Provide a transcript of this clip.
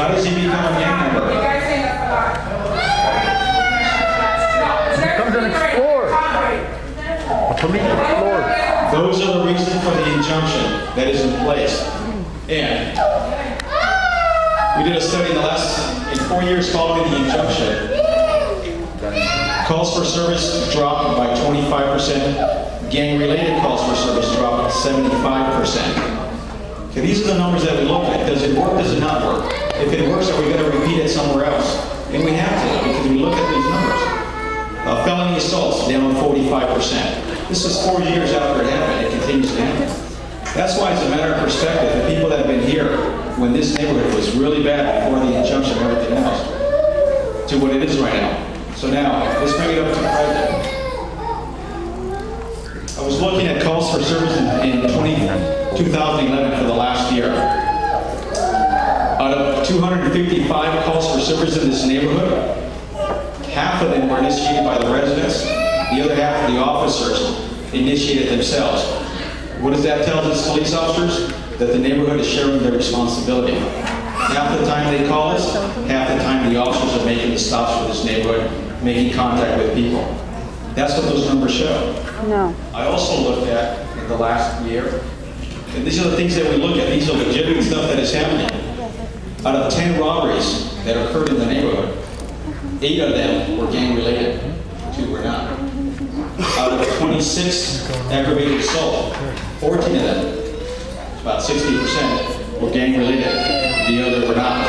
How does he become a gang member? You guys say that's a lie. No, Comes and explores. A police explorer. Those are the reasons for the injunction that is in place. And we did a study in 4 years following the injunction. Calls for service dropped by 25%. Gang-related calls for service dropped 75%. Okay, these are the numbers that we look at. Does it work? Does it not work? If it works, are we going to repeat it somewhere else? And we have to, because we look at these numbers. Felony assaults down 45%. This is 4 years after it happened. It continues to happen. That's why it's a matter of perspective. The people that have been here when this neighborhood was really bad before the injunction and everything else, to what it is right now. So now, let's bring it up to present. I was looking at calls for service in 2011 for the last year. Out of 255 calls for service in this neighborhood, half of them were initiated by the residents, the other half of the officers initiated themselves. What does that tell us, police officers? That the neighborhood is sharing their responsibility. Half the time they call us, half the time the officers are making the stops for this neighborhood, making contact with people. That's what those numbers show. No. I also looked at in the last year, and these are the things that we look at. These are legitimate stuff that is happening. Out of 10 robberies that occurred in the neighborhood, 8 of them were gang-related, 2 were not. Out of 26 aggravated assault, 14 of them, about 60%, were gang-related. The other were not.